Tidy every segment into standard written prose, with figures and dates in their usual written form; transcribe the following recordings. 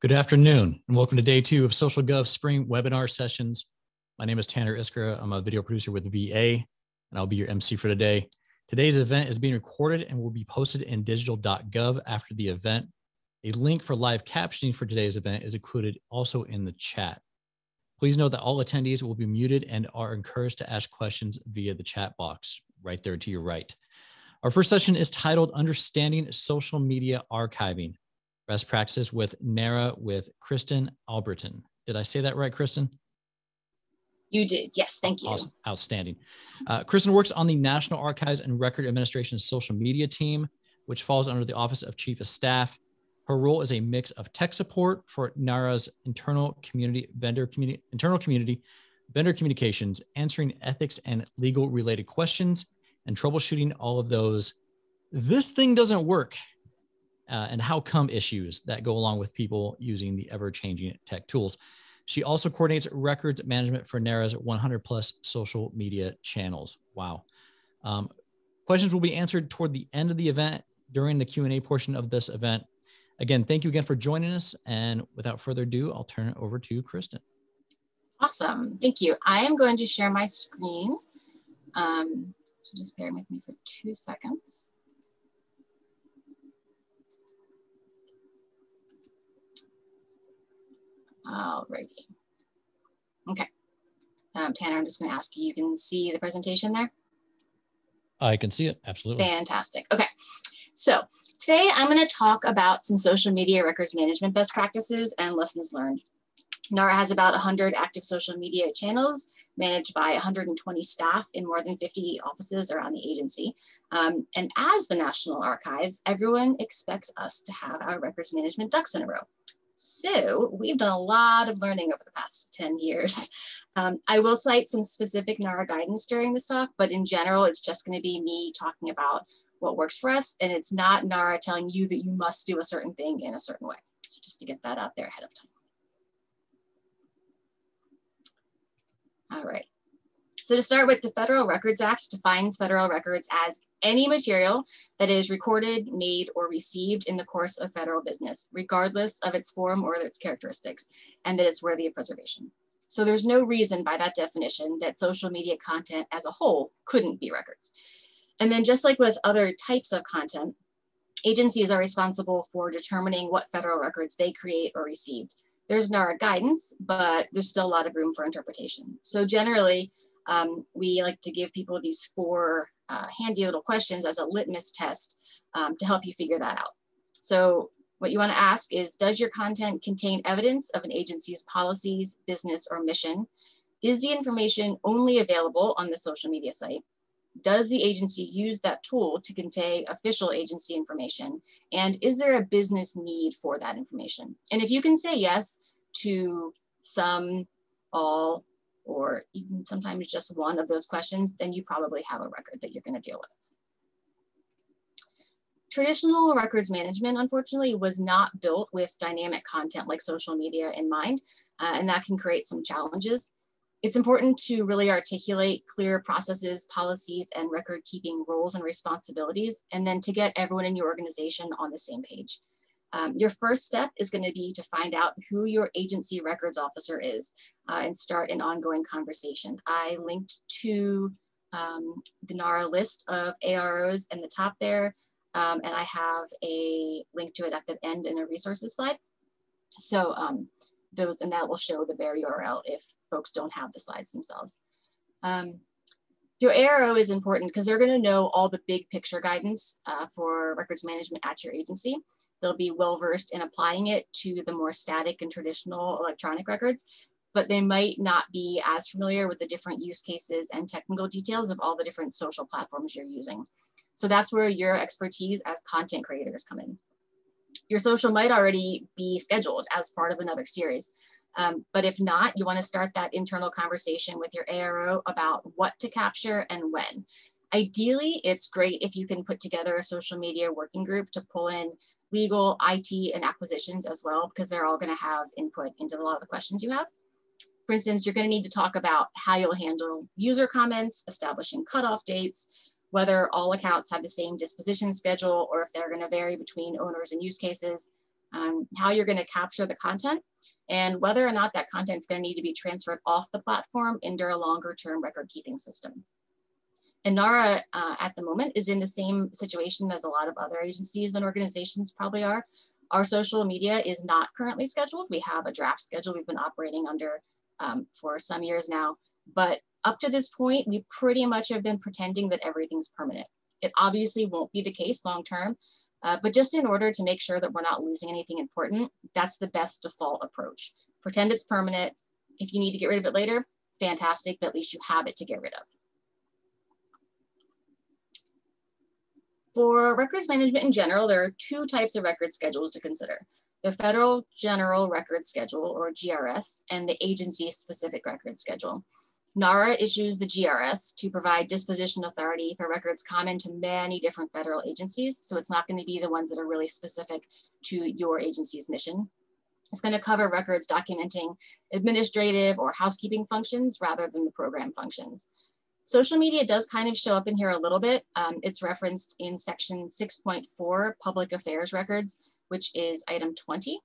Good afternoon, and welcome to day 2 of Social.gov Spring Webinar Sessions. My name is Tanner Iskra. I'm a video producer with VA, and I'll be your MC for today. Today's event is being recorded and will be posted in Digitalgov after the event. A link for live captioning for today's event is included also in the chat. Please note that all attendees will be muted and are encouraged to ask questions via the chat box right there to your right. Our first session is titled Understanding Social Media Archiving. Best practices with NARA with Kristen Albrittain. Did I say that right, Kristen? You did, yes, thank you. Awesome, outstanding. Kristen works on the National Archives and Record Administration's social media team, which falls under the Office of Chief of Staff. Her role is a mix of tech support for NARA's internal community, vendor communications, answering ethics and legal related questions, and troubleshooting all of those. This thing doesn't work. And how come issues that go along with people using the ever-changing tech tools. She also coordinates records management for NARA's 100+ social media channels. Wow. Questions will be answered toward the end of the event during the Q&A portion of this event. Again, thank you again for joining us. And without further ado, I'll turn it over to Kristen. Awesome, thank you. I am going to share my screen. So just bear with me for 2 seconds. Alrighty. Okay. Tanner, I'm just going to ask you, you can see the presentation there? I can see it, absolutely. Fantastic. Okay. So today I'm going to talk about some social media records management best practices and lessons learned. NARA has about 100 active social media channels managed by 120 staff in more than 50 offices around the agency. And as the National Archives, everyone expects us to have our records management ducks in a row. So we've done a lot of learning over the past 10 years. I will cite some specific NARA guidance during this talk, but in general, it's just going to be me talking about what works for us. And it's not NARA telling you that you must do a certain thing in a certain way. So just to get that out there ahead of time. All right. So to start with, the Federal Records Act defines federal records as any material that is recorded, made, or received in the course of federal business, regardless of its form or its characteristics, and that it's worthy of preservation. So there's no reason by that definition that social media content as a whole couldn't be records. And then just like with other types of content, agencies are responsible for determining what federal records they create or received. There's NARA guidance, but there's still a lot of room for interpretation. So generally, we like to give people these 4 handy little questions as a litmus test to help you figure that out. So what you want to ask is, does your content contain evidence of an agency's policies, business, or mission? Is the information only available on the social media site? Does the agency use that tool to convey official agency information? And is there a business need for that information? And if you can say yes to some, all, or even sometimes just one of those questions, then you probably have a record that you're going to deal with. Traditional records management, unfortunately, was not built with dynamic content like social media in mind, and that can create some challenges. It's important to really articulate clear processes, policies, and record keeping roles and responsibilities, and then to get everyone in your organization on the same page. Your first step is going to be to find out who your agency records officer is and start an ongoing conversation. I linked to the NARA list of AROs in the top there, and I have a link to it at the end in a resources slide. So and that will show the bare URL if folks don't have the slides themselves. Your ARO is important because they're going to know all the big picture guidance for records management at your agency. They'll be well-versed in applying it to the more static and traditional electronic records, but they might not be as familiar with the different use cases and technical details of all the different social platforms you're using. So that's where your expertise as content creators come in. Your social might already be scheduled as part of another series. But if not, you want to start that internal conversation with your ARO about what to capture and when. Ideally, it's great if you can put together a social media working group to pull in legal, IT, and acquisitions as well, because they're all going to have input into a lot of the questions you have. For instance, you're going to need to talk about how you'll handle user comments, establishing cutoff dates, whether all accounts have the same disposition schedule or if they're going to vary between owners and use cases, how you're going to capture the content, and whether or not that content is going to need to be transferred off the platform into a longer term record keeping system. And NARA at the moment is in the same situation as a lot of other agencies and organizations probably are. Our social media is not currently scheduled. We have a draft schedule we've been operating under for some years now, but up to this point, we pretty much have been pretending that everything's permanent. It obviously won't be the case long term, but just in order to make sure that we're not losing anything important, that's the best default approach. Pretend it's permanent. If you need to get rid of it later, fantastic, but at least you have it to get rid of. For records management in general, there are two types of record schedules to consider: the Federal General Record Schedule, or GRS, and the agency-specific record schedule. NARA issues the GRS to provide disposition authority for records common to many different federal agencies, so it's not going to be the ones that are really specific to your agency's mission. It's going to cover records documenting administrative or housekeeping functions rather than the program functions. Social media does kind of show up in here a little bit. It's referenced in section 6.4, Public Affairs Records, which is item 20.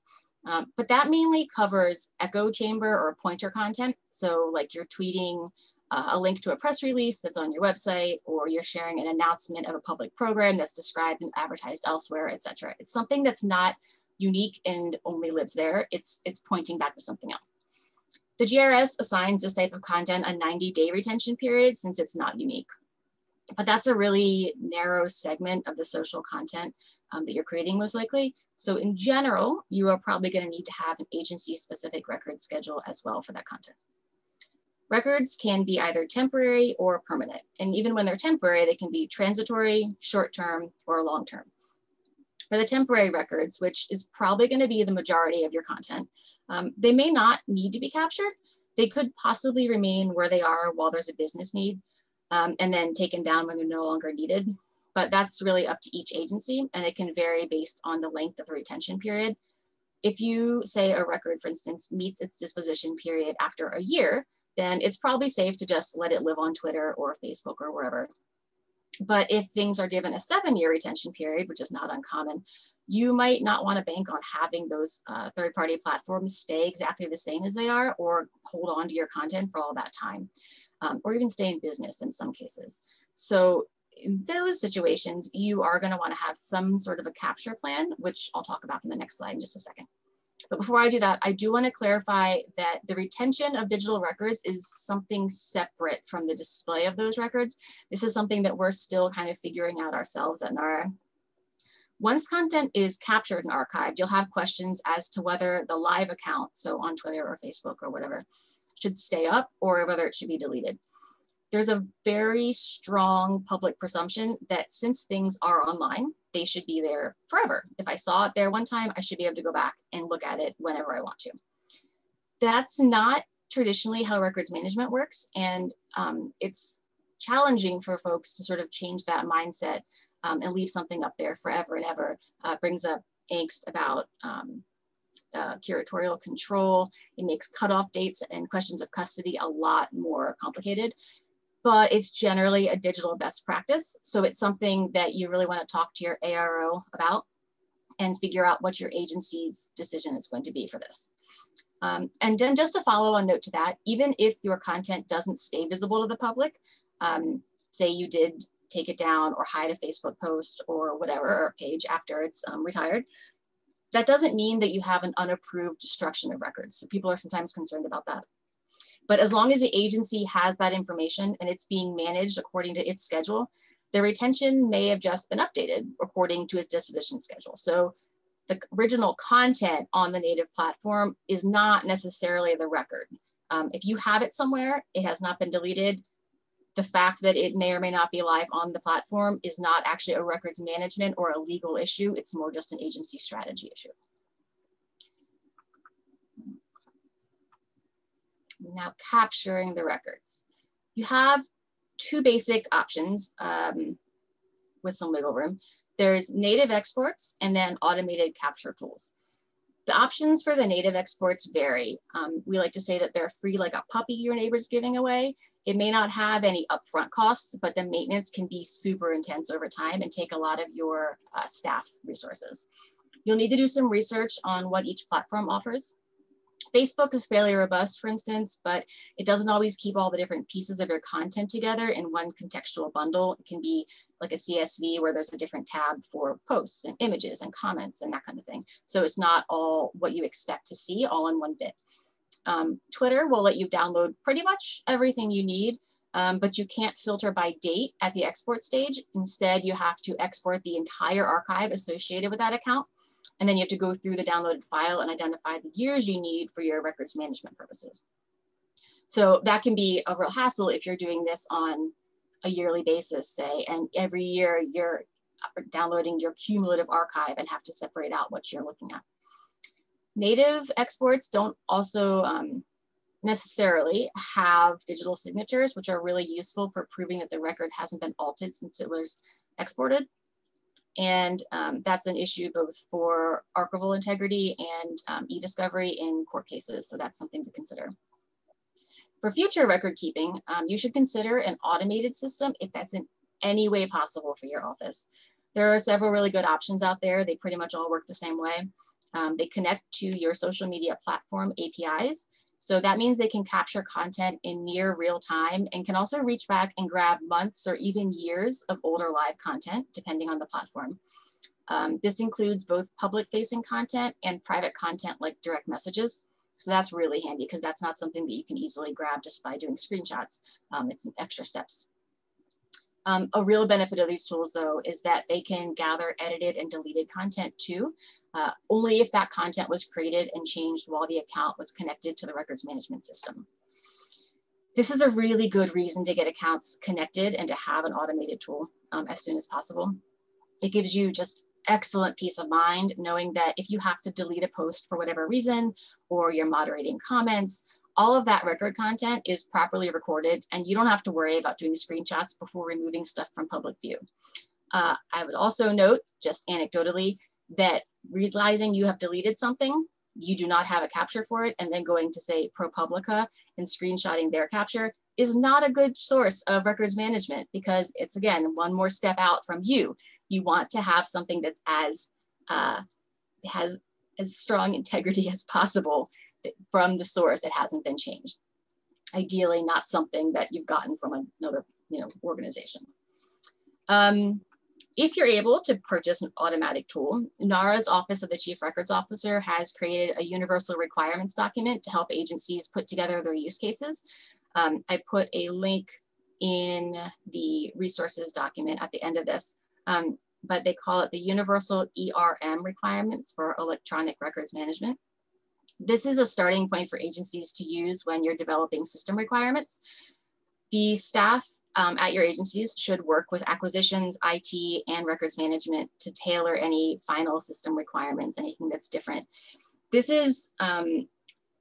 But that mainly covers echo chamber or pointer content. So like you're tweeting a link to a press release that's on your website, or you're sharing an announcement of a public program that's described and advertised elsewhere, et cetera. It's something that's not unique and only lives there. It's pointing back to something else. The GRS assigns this type of content a 90-day retention period since it's not unique. But that's a really narrow segment of the social content that you're creating most likely. So in general, you are probably going to need to have an agency-specific record schedule as well for that content. Records can be either temporary or permanent. And even when they're temporary, they can be transitory, short-term, or long-term. For the temporary records, which is probably going to be the majority of your content, they may not need to be captured. They could possibly remain where they are while there's a business need, and then taken down when they're no longer needed. But that's really up to each agency, and it can vary based on the length of the retention period. If you say a record, for instance, meets its disposition period after a year, then it's probably safe to just let it live on Twitter or Facebook or wherever. But if things are given a 7-year retention period, which is not uncommon, you might not want to bank on having those third-party platforms stay exactly the same as they are, or hold on to your content for all that time, or even stay in business in some cases. So in those situations, you are going to want to have some sort of a capture plan, which I'll talk about in the next slide in just a second. But before I do that, I do want to clarify that the retention of digital records is something separate from the display of those records. This is something that we're still kind of figuring out ourselves at NARA. Once content is captured and archived, you'll have questions as to whether the live account, so on Twitter or Facebook or whatever, should stay up or whether it should be deleted. There's a very strong public presumption that since things are online, they should be there forever. If I saw it there one time, I should be able to go back and look at it whenever I want to. That's not traditionally how records management works. And it's challenging for folks to sort of change that mindset and leave something up there forever and ever. Brings up angst about curatorial control. It makes cutoff dates and questions of custody a lot more complicated. But it's generally a digital best practice. So it's something that you really want to talk to your ARO about and figure out what your agency's decision is going to be for this. And then just a follow-on note to that, even if your content doesn't stay visible to the public, say you did take it down or hide a Facebook post or whatever, or page after it's retired, that doesn't mean that you have an unapproved destruction of records. So people are sometimes concerned about that. But as long as the agency has that information and it's being managed according to its schedule, the retention may have just been updated according to its disposition schedule. So the original content on the native platform is not necessarily the record. If you have it somewhere, it has not been deleted. The fact that it may or may not be live on the platform is not actually a records management or a legal issue. It's more just an agency strategy issue. Now, capturing the records. You have two basic options with some wiggle room. There's native exports and then automated capture tools. The options for the native exports vary. We like to say that they're free like a puppy your neighbor's giving away. It may not have any upfront costs, but the maintenance can be super intense over time and take a lot of your staff resources. You'll need to do some research on what each platform offers. Facebook is fairly robust, for instance, but it doesn't always keep all the different pieces of your content together in one contextual bundle. It can be like a CSV where there's a different tab for posts and images and comments and that kind of thing. So it's not all what you expect to see all in one bit. Twitter will let you download pretty much everything you need, but you can't filter by date at the export stage. Instead, you have to export the entire archive associated with that account. And then you have to go through the downloaded file and identify the years you need for your records management purposes. So that can be a real hassle if you're doing this on a yearly basis, say, and every year you're downloading your cumulative archive and have to separate out what you're looking at. Native exports don't also necessarily have digital signatures, which are really useful for proving that the record hasn't been altered since it was exported. And that's an issue both for archival integrity and e-discovery in court cases. So that's something to consider. For future record keeping, you should consider an automated system if that's in any way possible for your office. There are several really good options out there. They pretty much all work the same way. They connect to your social media platform APIs. So that means they can capture content in near real time and can also reach back and grab months or even years of older live content, depending on the platform. This includes both public-facing content and private content like direct messages. So that's really handy because that's not something that you can easily grab just by doing screenshots. It's extra steps. A real benefit of these tools, though, is that they can gather edited and deleted content too, only if that content was created and changed while the account was connected to the records management system. This is a really good reason to get accounts connected and to have an automated tool as soon as possible. It gives you just excellent peace of mind knowing that if you have to delete a post for whatever reason, or you're moderating comments, all of that record content is properly recorded and you don't have to worry about doing screenshots before removing stuff from public view. I would also note, just anecdotally, that realizing you have deleted something, you do not have a capture for it, and then going to say ProPublica and screenshotting their capture is not a good source of records management because it's, again, one more step out from you. You want to have something that's has as strong integrity as possible from the source. It hasn't been changed. Ideally, not something that you've gotten from another organization. If you're able to purchase an automatic tool, NARA's Office of the Chief Records Officer has created a universal requirements document to help agencies put together their use cases. I put a link in the resources document at the end of this, but they call it the Universal ERM Requirements for Electronic Records Management. This is a starting point for agencies to use when you're developing system requirements. The staff at your agencies should work with acquisitions, IT, and records management to tailor any final system requirements, anything that's different. This is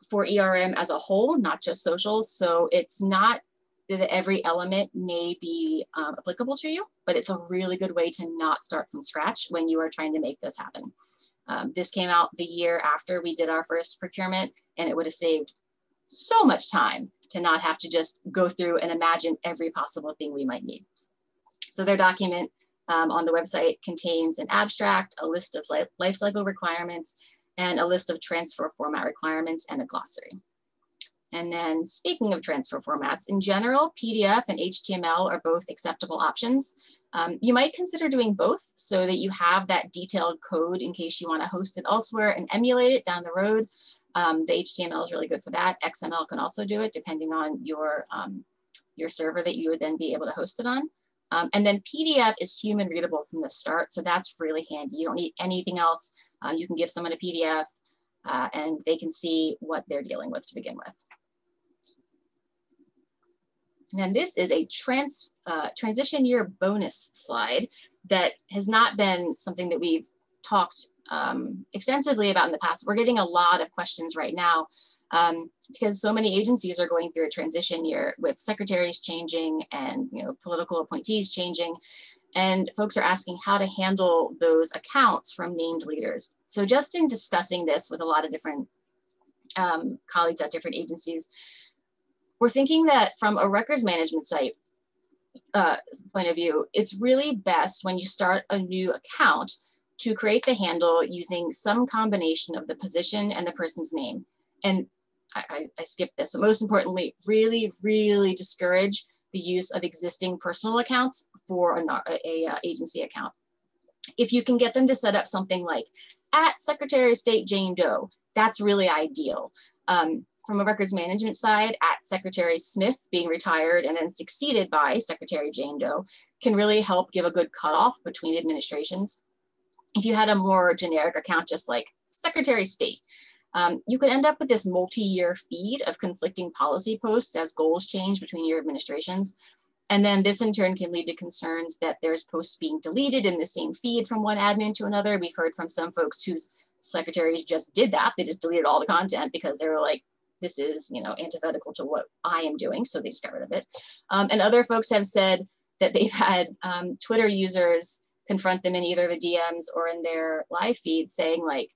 for ERM as a whole, not just social. So it's not that every element may be applicable to you, but it's a really good way to not start from scratch when you are trying to make this happen. This came out the year after we did our first procurement, and it would have saved so much time to not have to just go through and imagine every possible thing we might need. So their document on the website contains an abstract, a list of lifecycle requirements, and a list of transfer format requirements and a glossary. And then speaking of transfer formats, in general, PDF and HTML are both acceptable options. You might consider doing both so that you have that detailed code in case you want to host it elsewhere and emulate it down the road. The HTML is really good for that. XML can also do it depending on your server that you would then be able to host it on. And then PDF is human readable from the start, so that's really handy. You don't need anything else. You can give someone a PDF and they can see what they're dealing with to begin with. And then this is a transition year bonus slide that has not been something that we've talked extensively about in the past. We're getting a lot of questions right now because so many agencies are going through a transition year with secretaries changing and political appointees changing. And folks are asking how to handle those accounts from named leaders. So just in discussing this with a lot of different colleagues at different agencies, we're thinking that from a records management site point of view, it's really best when you start a new account to create the handle using some combination of the position and the person's name. And I skipped this, but most importantly, really, really discourage the use of existing personal accounts for a agency account. If you can get them to set up something like @Secretary of State Jane Doe, that's really ideal. From a records management side, @Secretary Smith being retired and then succeeded by Secretary Jane Doe can really help give a good cutoff between administrations. If you had a more generic account, just like Secretary of State, you could end up with this multi-year feed of conflicting policy posts as goals change between your administrations. And then this in turn can lead to concerns that there's posts being deleted in the same feed from one admin to another. We've heard from some folks whose secretaries just did that. They just deleted all the content because they were like, this is, you know, antithetical to what I am doing. So they just got rid of it. And other folks have said that they've had Twitter users confront them in either the DMs or in their live feed saying like,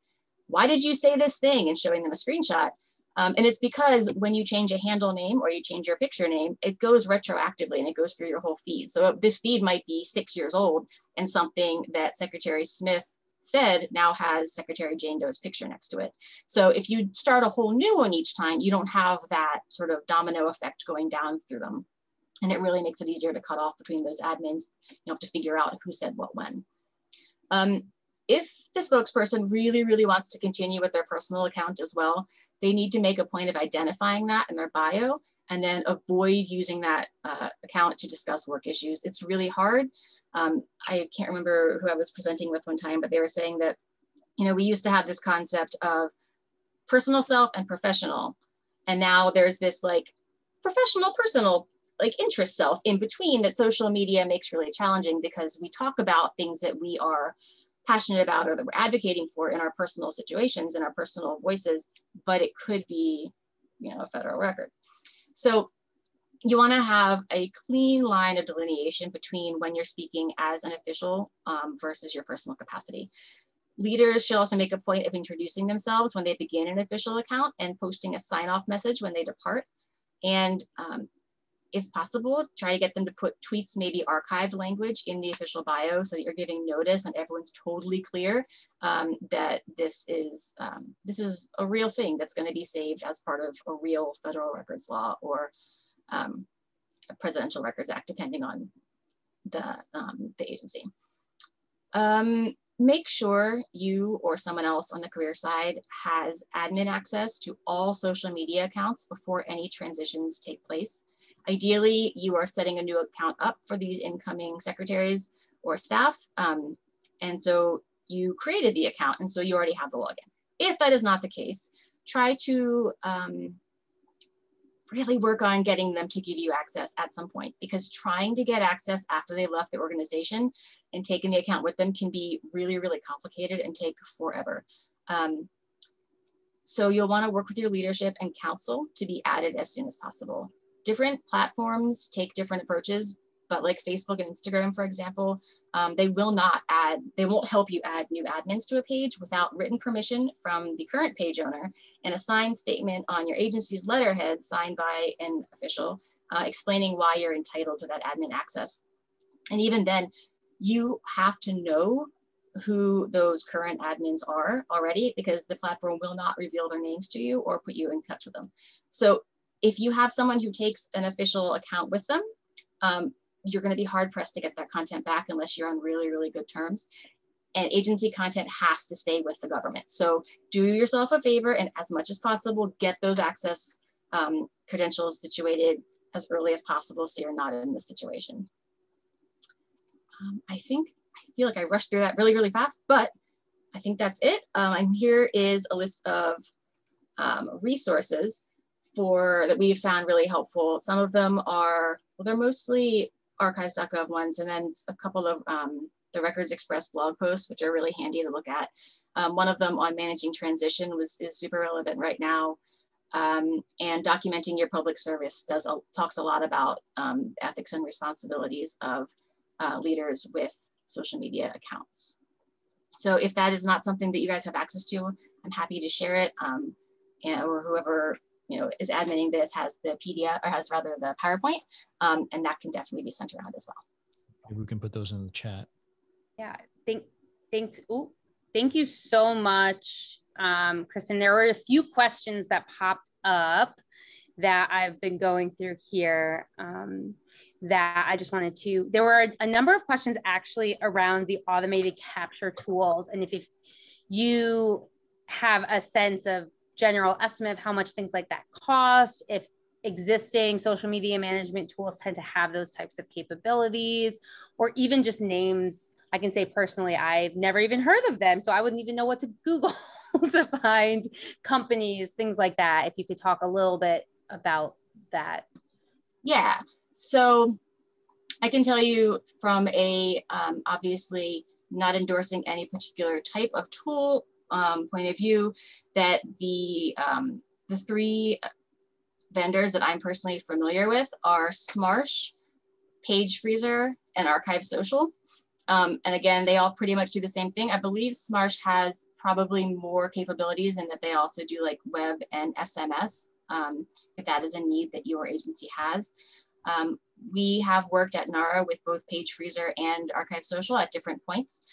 why did you say this thing? And showing them a screenshot. And it's because when you change a handle name or you change your picture name, it goes retroactively and it goes through your whole feed. So this feed might be 6 years old and something that Secretary Smith said now has Secretary Jane Doe's picture next to it. So if you start a whole new one each time, you don't have that sort of domino effect going down through them. And it really makes it easier to cut off between those admins. You have to figure out who said what when. If the spokesperson really, really wants to continue with their personal account as well, they need to make a point of identifying that in their bio and then avoid using that account to discuss work issues. It's really hard. I can't remember who I was presenting with one time, but they were saying that, you know, we used to have this concept of personal self and professional. And now there's this like professional, personal, like interest self in between that social media makes really challenging because we talk about things that we are passionate about or that we're advocating for in our personal situations and our personal voices, but it could be, you know, a federal record. So you want to have a clean line of delineation between when you're speaking as an official versus your personal capacity. Leaders should also make a point of introducing themselves when they begin an official account and posting a sign-off message when they depart. And if possible, try to get them to put tweets, maybe archived language in the official bio so that you're giving notice and everyone's totally clear that this is a real thing that's going to be saved as part of a real federal records law or a Presidential Records Act, depending on the agency. Make sure you or someone else on the career side has admin access to all social media accounts before any transitions take place. Ideally, you are setting a new account up for these incoming secretaries or staff. And so you created the account, and so you already have the login. If that is not the case, try to really work on getting them to give you access at some point, because trying to get access after they left the organization and taking the account with them can be really, really complicated and take forever. So you'll want to work with your leadership and council to be added as soon as possible. Different platforms take different approaches, but like Facebook and Instagram, for example, they won't help you add new admins to a page without written permission from the current page owner and a signed statement on your agency's letterhead signed by an official explaining why you're entitled to that admin access. And even then, you have to know who those current admins are already, because the platform will not reveal their names to you or put you in touch with them. So if you have someone who takes an official account with them, you're going to be hard pressed to get that content back unless you're on really, really good terms. And agency content has to stay with the government. So do yourself a favor and as much as possible, get those access credentials situated as early as possible so you're not in this situation. I feel like I rushed through that really, really fast, but I think that's it. And here is a list of resources that we've found really helpful. Some of them are, well, they're mostly archives.gov ones, and then a couple of the Records Express blog posts, which are really handy to look at. One of them on managing transition is super relevant right now. And documenting your public service talks a lot about ethics and responsibilities of leaders with social media accounts. So if that is not something that you guys have access to, I'm happy to share it, or whoever is adminning this has the PDF, or has rather the PowerPoint, and that can definitely be sent around as well. Maybe we can put those in the chat. Yeah, Thank you so much, Kristen. There were a few questions that popped up that I've been going through here that I just wanted to, there were a number of questions actually around the automated capture tools. And if you have a sense of general estimate of how much things like that cost, if existing social media management tools tend to have those types of capabilities, or even just names. I can say personally, I've never even heard of them, so I wouldn't even know what to Google to find companies, things like that. If you could talk a little bit about that. Yeah, so I can tell you from a obviously not endorsing any particular type of tool point of view that the three vendors that I'm personally familiar with are Smarsh, Page Freezer, and Archive Social. And again, they all pretty much do the same thing. I believe Smarsh has probably more capabilities in that they also do like web and SMS, if that is a need that your agency has. We have worked at NARA with both Page Freezer and Archive Social at different points.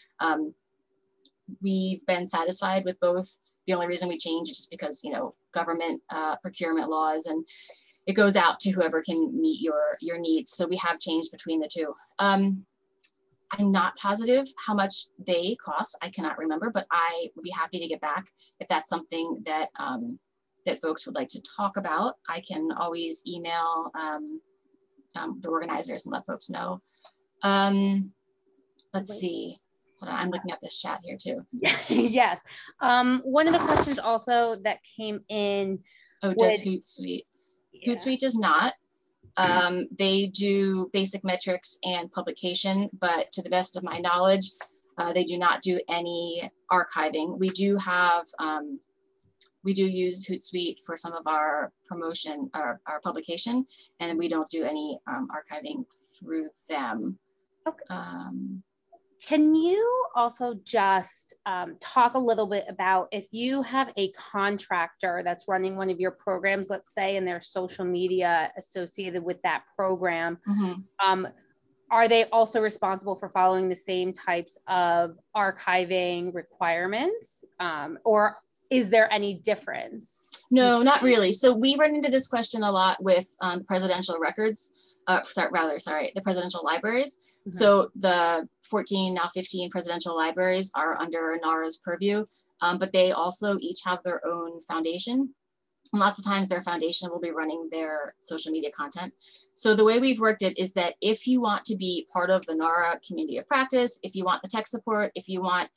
We've been satisfied with both. The only reason we change is just because, you know, government procurement laws, and it goes out to whoever can meet your needs. So we have changed between the two. I'm not positive how much they cost. I cannot remember, but I would be happy to get back if that's something that that folks would like to talk about. I can always email the organizers and let folks know. Let's see. I'm looking at this chat here too. Yes. One of the questions also that came in. Oh, does Hootsuite? Yeah. Hootsuite does not. They do basic metrics and publication, but to the best of my knowledge, they do not do any archiving. We do have, we do use Hootsuite for some of our promotion, our publication, and we don't do any archiving through them. Okay. Can you also just talk a little bit about if you have a contractor that's running one of your programs, let's say, and there's social media associated with that program, are they also responsible for following the same types of archiving requirements, or is there any difference? No, not really. So we run into this question a lot with presidential records. The presidential libraries. So the 14, now 15 presidential libraries are under NARA's purview, but they also each have their own foundation. And lots of times their foundation will be running their social media content. So the way we've worked it is that if you want to be part of the NARA community of practice, if you want the tech support, if you want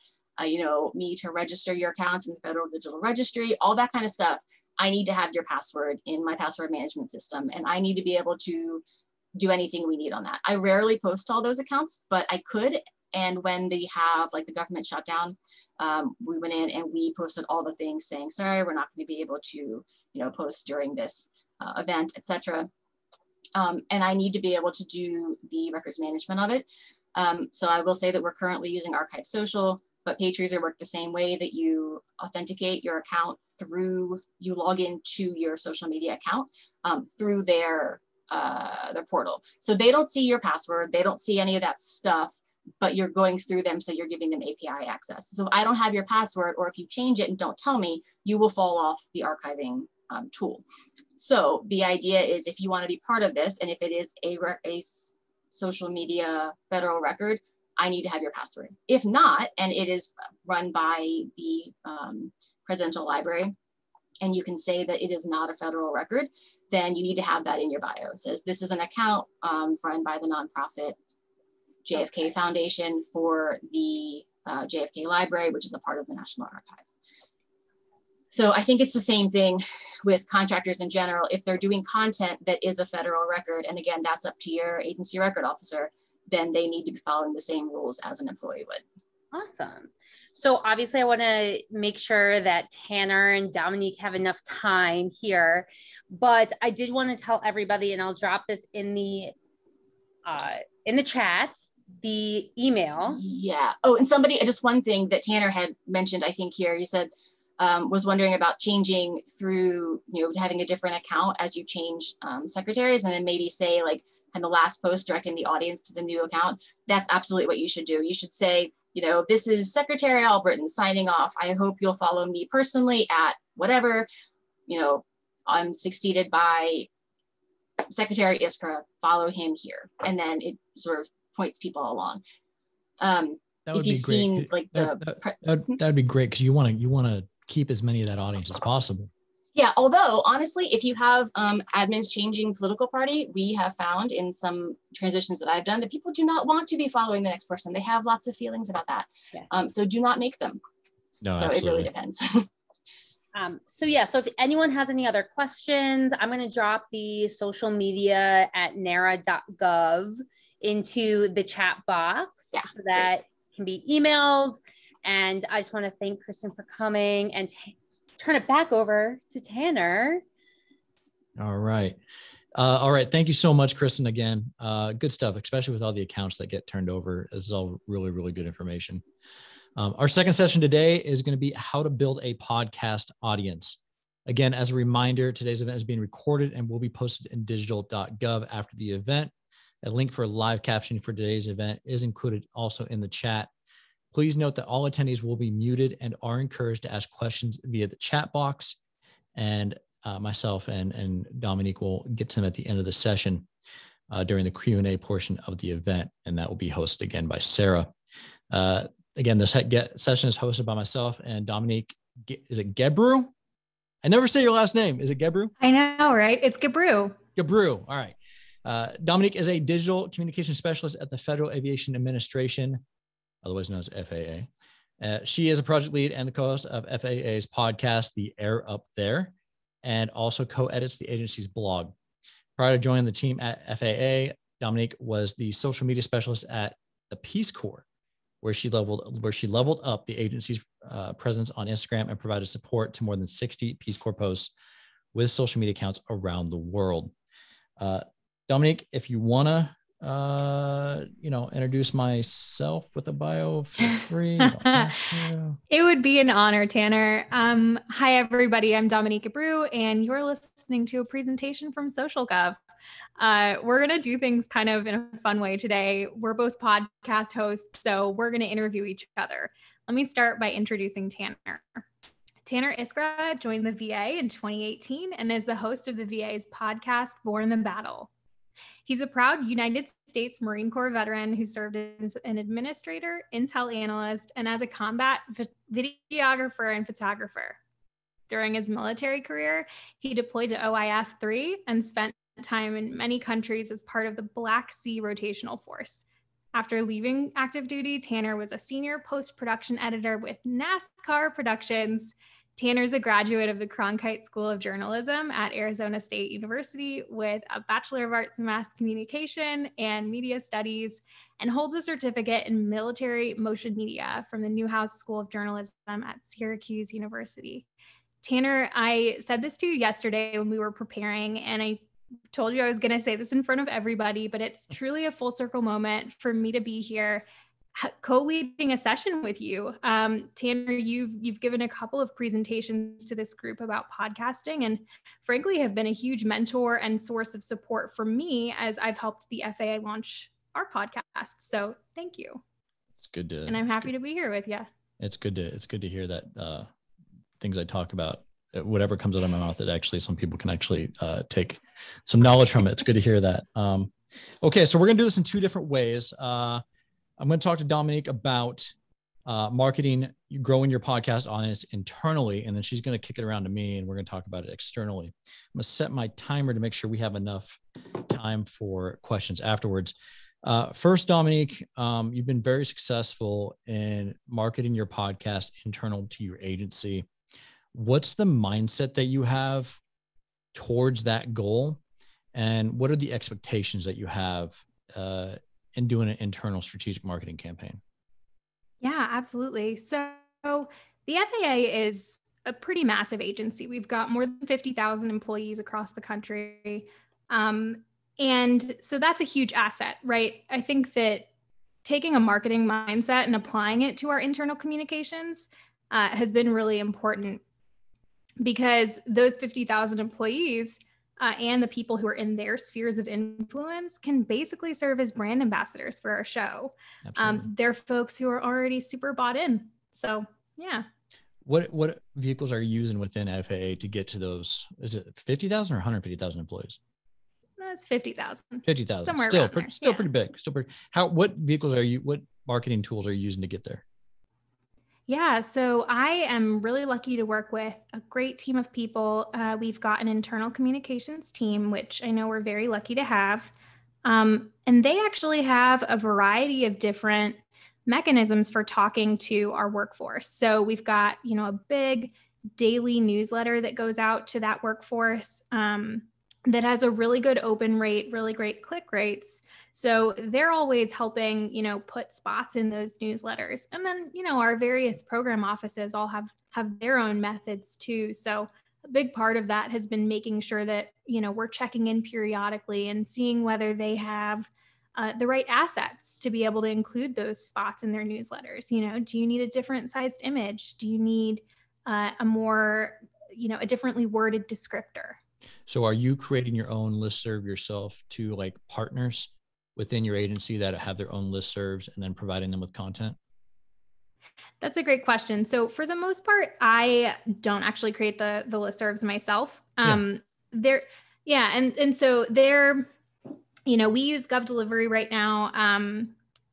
you know, me to register your accounts in the Federal Digital Registry, all that kind of stuff, I need to have your password in my password management system, and I need to be able to do anything we need on that. I rarely post all those accounts, but I could. And when they have like the government shutdown, we went in and we posted all the things saying, sorry, we're not going to be able to, you know, post during this event, etc. And I need to be able to do the records management of it. So I will say that we're currently using Archive Social, but Page Freezer work the same way, that you authenticate your account through, you log into your social media account through their portal. So they don't see your password, they don't see any of that stuff, but you're going through them, so you're giving them API access. So if I don't have your password, or if you change it and don't tell me, you will fall off the archiving tool. So the idea is, if you want to be part of this, and if it is a social media federal record, I need to have your password. If not, and it is run by the presidential library, and you can say that it is not a federal record, then you need to have that in your bio. It says this is an account run by the nonprofit JFK Foundation for the JFK Library, which is a part of the National Archives. So I think it's the same thing with contractors in general. If they're doing content that is a federal record, and again, that's up to your agency record officer, then they need to be following the same rules as an employee would. Awesome. So obviously I want to make sure that Tanner and Dominique have enough time here, but I did want to tell everybody, and I'll drop this in the chat, the email. Yeah. Oh, and somebody, just one thing that Tanner had mentioned, I think here, you said, was wondering about changing through, having a different account as you change secretaries, and then maybe say like kind of last post directing the audience to the new account. That's absolutely what you should do. You should say, this is Secretary Albrittain signing off. I hope you'll follow me personally at whatever, I'm succeeded by Secretary Iskra, follow him here. And then it sort of points people along. If you've seen like that'd be great, because you want to keep as many of that audience as possible. Yeah, although honestly, if you have admins changing political party, we have found in some transitions that I've done that people do not want to be following the next person. They have lots of feelings about that. Yes. So do not make them. No, so absolutely. It really depends. So if anyone has any other questions, I'm going to drop the social media at NARA.gov into the chat box so that it can be emailed. And I just want to thank Kristen for coming and turn it back over to Tanner. All right. Thank you so much, Kristen, again. Good stuff, especially with all the accounts that get turned over. This is all really, really good information. Our second session today is going to be how to build a podcast audience. Again, as a reminder, today's event is being recorded and will be posted in digital.gov after the event. A link for live captioning for today's event is included also in the chat. Please note that all attendees will be muted and are encouraged to ask questions via the chat box. And myself and Dominique will get to them at the end of the session during the Q&A portion of the event. And that will be hosted again by Sara. Again, this session is hosted by myself and Dominique. Is it Gebru? I never say your last name. Is it Gebru? I know, right? It's Gebru. Gebru. All right. Dominique is a digital communication specialist at the Federal Aviation Administration, otherwise known as FAA. She is a project lead and the co-host of FAA's podcast, The Air Up There, and also co-edits the agency's blog. Prior to joining the team at FAA, Dominique was the social media specialist at the Peace Corps, where she leveled up the agency's presence on Instagram and provided support to more than 60 Peace Corps posts with social media accounts around the world. Dominique, if you want to, introduce myself with a bio, feel free. It would be an honor, Tanner. Hi, everybody. I'm Dominique Gebru, and you're listening to a presentation from Digitalgov. We're going to do things kind of in a fun way today. We're both podcast hosts, so we're going to interview each other. Let me start by introducing Tanner. Tanner Iskra joined the VA in 2018 and is the host of the VA's podcast, Born in the Battle. He's a proud United States Marine Corps veteran who served as an administrator, intel analyst, and as a combat videographer and photographer. During his military career, he deployed to OIF-3 and spent time in many countries as part of the Black Sea Rotational Force. After leaving active duty, Tanner was a senior post-production editor with NASCAR Productions. Tanner's a graduate of the Cronkite School of Journalism at Arizona State University with a Bachelor of Arts in Mass Communication and Media Studies, and holds a certificate in military motion media from the Newhouse School of Journalism at Syracuse University. Tanner, I said this to you yesterday when we were preparing, and I told you I was going to say this in front of everybody, but it's truly a full circle moment for me to be here co-leading a session with you. Tanner, you've given a couple of presentations to this group about podcasting, and frankly have been a huge mentor and source of support for me as I've helped the FAA launch our podcast. So thank you. It's good to, and I'm happy to be here with you. It's good to hear that things I talk about, whatever comes out of my mouth, that actually some people can actually take some knowledge from it. It's good to hear that. Okay, so we're gonna do this in two different ways. I'm going to talk to Dominique about marketing, growing your podcast audience internally, and then she's going to kick it around to me, and we're going to talk about it externally. I'm going to set my timer to make sure we have enough time for questions afterwards. First, Dominique, you've been very successful in marketing your podcast internal to your agency. What's the mindset that you have towards that goal, and what are the expectations that you have and doing an internal strategic marketing campaign? Yeah, absolutely. So the FAA is a pretty massive agency. We've got more than 50,000 employees across the country. And so that's a huge asset, right? I think that taking a marketing mindset and applying it to our internal communications has been really important because those 50,000 employees and the people who are in their spheres of influence can basically serve as brand ambassadors for our show. They're folks who are already super bought in. So yeah. What vehicles are you using within FAA to get to those? Is it 50,000 or 150,000 employees? That's 50,000. 50,000. Somewhere Still, around there. still pretty big. Still pretty. What vehicles are you? What marketing tools are you using to get there? Yeah, so I am really lucky to work with a great team of people. We've got an internal communications team, which I know we're very lucky to have. And they actually have a variety of different mechanisms for talking to our workforce. So we've got, a big daily newsletter that goes out to that workforce that has a really good open rate, really great click rates. So they're always helping, put spots in those newsletters. And then, our various program offices all have their own methods too. So a big part of that has been making sure that, we're checking in periodically and seeing whether they have the right assets to be able to include those spots in their newsletters. Do you need a different sized image? Do you need a more, a differently worded descriptor? So are you creating your own listserv yourself to like partners within your agency that have their own listservs and then providing them with content? That's a great question. So for the most part, I don't actually create the listservs myself. And so they're, we use Gov Delivery right now.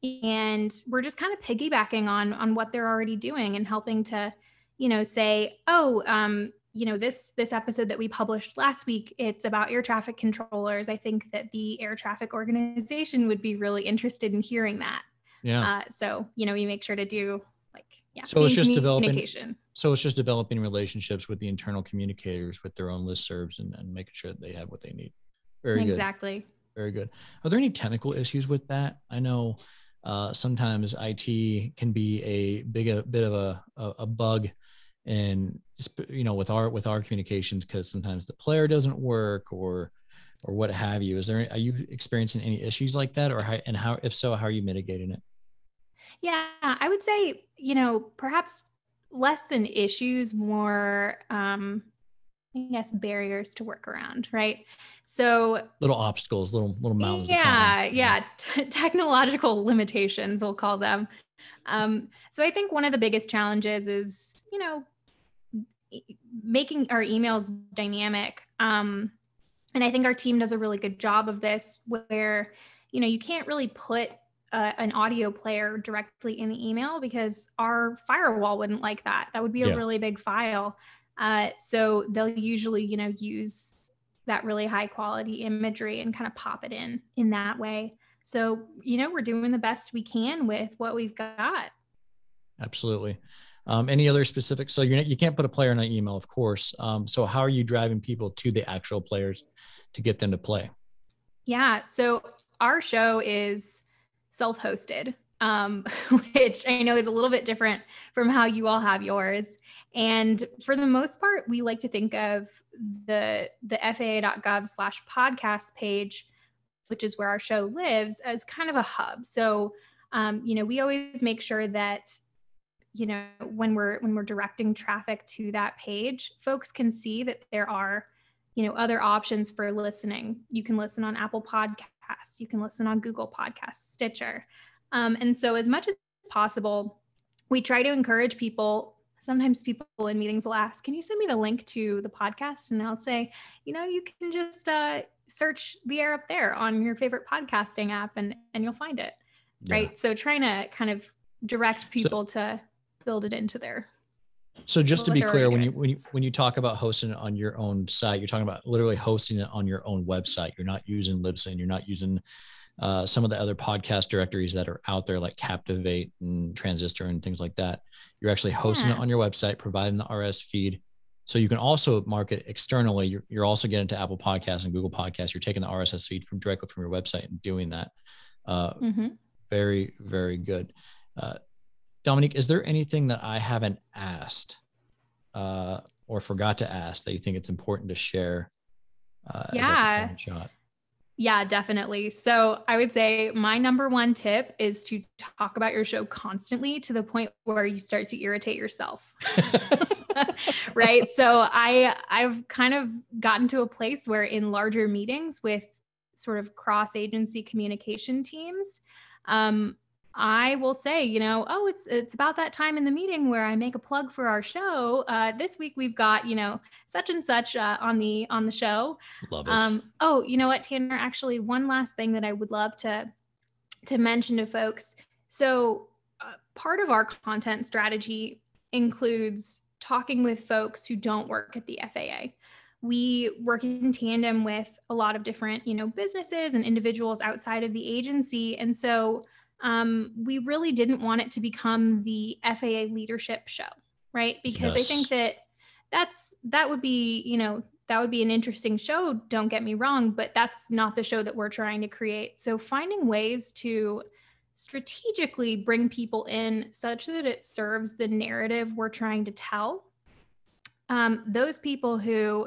And we're just kind of piggybacking on what they're already doing and helping to, say, this episode that we published last week, it's about air traffic controllers. I think that the air traffic organization would be really interested in hearing that. Yeah. So, we make sure to do so it's just developing relationships with the internal communicators with their own listservs and making sure that they have what they need. Very good. Exactly. Very good. Are there any technical issues with that? I know sometimes IT can be a bit of a bug, and just, with our communications, because sometimes the player doesn't work or what have you. Are you experiencing any issues like that, if so, how are you mitigating it? Yeah, I would say, perhaps less than issues, more, barriers to work around, right? So little obstacles, little mountains. Technological limitations, we'll call them. So I think one of the biggest challenges is, making our emails dynamic. And I think our team does a really good job of this, where, you can't really put an audio player directly in the email because our firewall wouldn't like that. That would be a really big file. So they'll usually, use that really high quality imagery and kind of pop it in that way. So, we're doing the best we can with what we've got. Absolutely. Any other specifics? So you can't put a player in an email, of course. So how are you driving people to the actual players to get them to play? Yeah. So our show is self-hosted, which I know is a little bit different from how you all have yours. And for the most part, we like to think of the FAA.gov/podcast page, which is where our show lives, as kind of a hub. So, we always make sure that, when we're directing traffic to that page, folks can see that there are, other options for listening. You can listen on Apple Podcasts, you can listen on Google Podcasts, Stitcher. And so as much as possible, we try to encourage people. Sometimes people in meetings will ask, can you send me the link to the podcast? And I'll say, you can just search the air up there on your favorite podcasting app and you'll find it. Yeah. Right. So trying to kind of direct people to build it into their. So just to be clear, when you talk about hosting it on your own site, you're talking about literally hosting it on your own website. You're not using Libsyn. You're not using some of the other podcast directories that are out there like Captivate and Transistor and things like that. You're actually hosting it on your website, providing the RSS feed. So you can also market externally. You're also getting to Apple Podcasts and Google Podcasts. You're taking the RSS feed directly from your website and doing that. Very, very good. Dominique, is there anything that I haven't asked or forgot to ask that you think it's important to share as like a final shot? Yeah, definitely. So I would say my number one tip is to talk about your show constantly to the point where you start to irritate yourself. Right. So I've kind of gotten to a place where in larger meetings with sort of cross-agency communication teams, I will say, oh, it's about that time in the meeting where I make a plug for our show. This week we've got, such and such on the show. Love it. Oh, you know what, Tanner? Actually, one last thing that I would love to mention to folks. So part of our content strategy includes talking with folks who don't work at the FAA. We work in tandem with a lot of different, businesses and individuals outside of the agency. And so we really didn't want it to become the FAA leadership show, right? Because Yes. I think that would be, that would be an interesting show. Don't get me wrong, but that's not the show that we're trying to create. So finding ways to strategically bring people in such that it serves the narrative we're trying to tell. Those people who,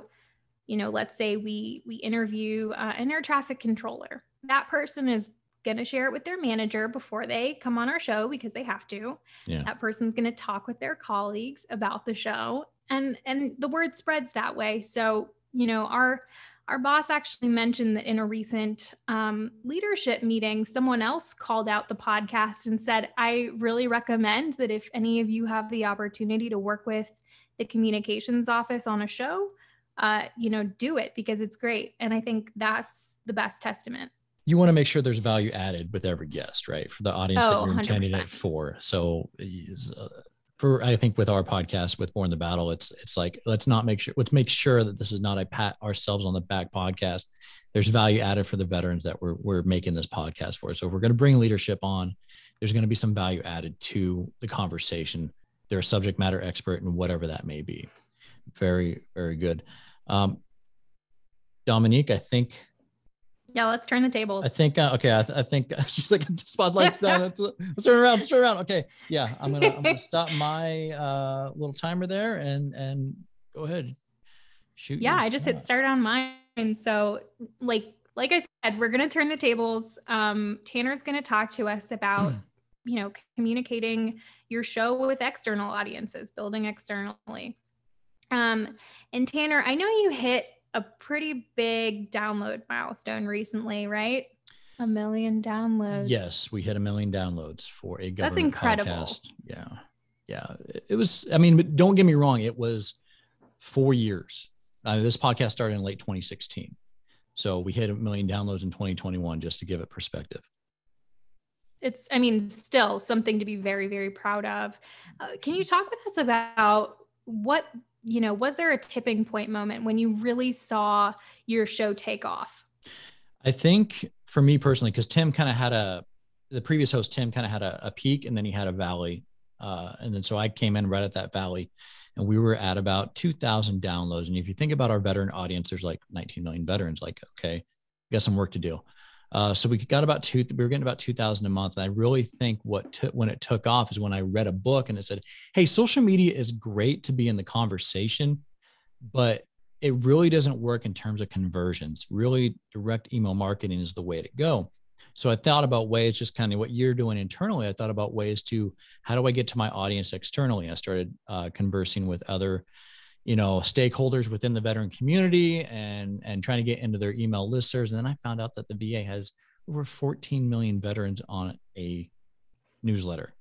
let's say we interview an air traffic controller. That person is going to share it with their manager before they come on our show because they have to. Yeah. That person's going to talk with their colleagues about the show, and the word spreads that way. So, our boss actually mentioned that in a recent leadership meeting, someone else called out the podcast and said, I really recommend that if any of you have the opportunity to work with the communications office on a show, do it because it's great. And I think that's the best testament. You want to make sure there's value added with every guest, right? For the audience that you're 100%. intending it for. So I think with our podcast, with Born the Battle, it's like, let's make sure that this is not a pat ourselves on the back podcast. There's value added for the veterans that we're making this podcast for. So if we're going to bring leadership on, there's going to be some value added to the conversation. They're a subject matter expert in whatever that may be. Very, very good. Dominique, I think. Yeah, let's turn the tables. I think, okay. I think she's like, spotlight's down. Let's turn around. Okay. Yeah. I'm going to stop my little timer there and go ahead. Shoot. Yeah. I just hit start on mine. So like I said, we're going to turn the tables. Tanner's going to talk to us about, communicating your show with external audiences, building externally. And Tanner, I know you hit a pretty big download milestone recently, right? 1 million downloads. Yes, we hit 1 million downloads for a government That's incredible. podcast. Yeah. It was, but don't get me wrong. It was 4 years. This podcast started in late 2016. So we hit 1 million downloads in 2021, just to give it perspective. It's, still something to be very, very proud of. Can you talk with us about what, was there a tipping point moment when you really saw your show take off? I think for me personally, because Tim kind of had the previous host, Tim kind of had a peak and then he had a valley. And then so I came in right at that valley and we were at about 2,000 downloads. And if you think about our veteran audience, there's like 19 million veterans, like, okay, we got some work to do. So we were getting about 2,000 a month. And I really think when it took off is when I read a book and it said, hey, social media is great to be in the conversation, but it really doesn't work in terms of conversions. Really direct email marketing is the way to go. So I thought about ways, just kind of what you're doing internally. I thought about ways to, how do I get to my audience externally? I started conversing with other stakeholders within the veteran community and trying to get into their email listservs. And then I found out that the VA has over 14 million veterans on a newsletter.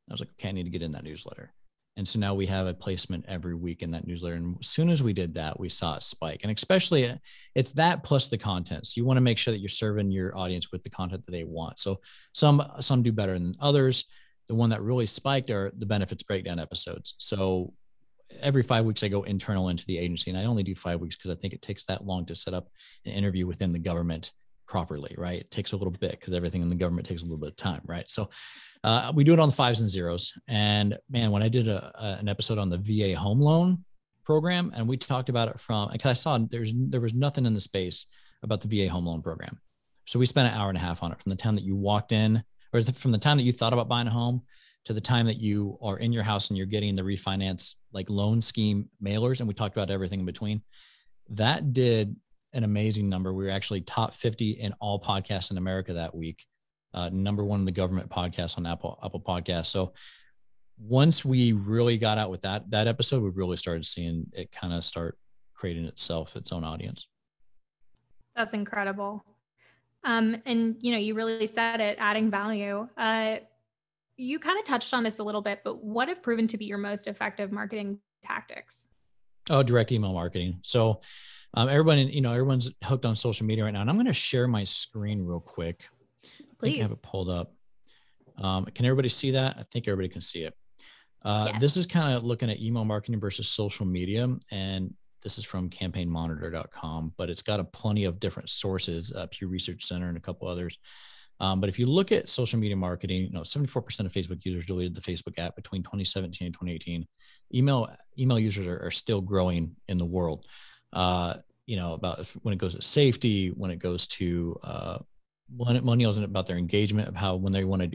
I was like, okay, I need to get in that newsletter. And so now we have a placement every week in that newsletter. And as soon as we did that, we saw a spike. And especially it's that plus the content. So you want to make sure that you're serving your audience with the content that they want. So some do better than others. The one that really spiked are the benefits breakdown episodes. So every 5 weeks I go internal into the agency, and I only do 5 weeks because I think it takes that long to set up an interview within the government properly, right? It takes a little bit because everything in the government takes a little bit of time, right? So we do it on the 5s and 0s. And man, when I did an episode on the VA home loan program, and we talked about it because I saw there was nothing in the space about the VA home loan program. So we spent an hour and a half on it from the time that you walked in, or from the time that you thought about buying a home to the time that you are in your house and you're getting the refinance like loan scheme mailers. And we talked about everything in between. That did an amazing number. We were actually top 50 in all podcasts in America that week. Number one in the government podcast on Apple Podcasts. So once we really got out with that episode, we really started seeing it kind of start creating its own audience. That's incredible. And you really said it, adding value. You kind of touched on this a little bit, but what have proven to be your most effective marketing tactics? Oh, direct email marketing. So everyone's hooked on social media right now. And I'm going to share my screen real quick. I think I have it pulled up. Can everybody see that? I think everybody can see it. Yes. This is kind of looking at email marketing versus social media. And this is from campaignmonitor.com, but it's got plenty of different sources, Pew Research Center and a couple others. But if you look at social media marketing, 74% of Facebook users deleted the Facebook app between 2017 and 2018. Email users are still growing in the world. About when it goes to safety, when it goes to millennials and about their engagement of how when they want to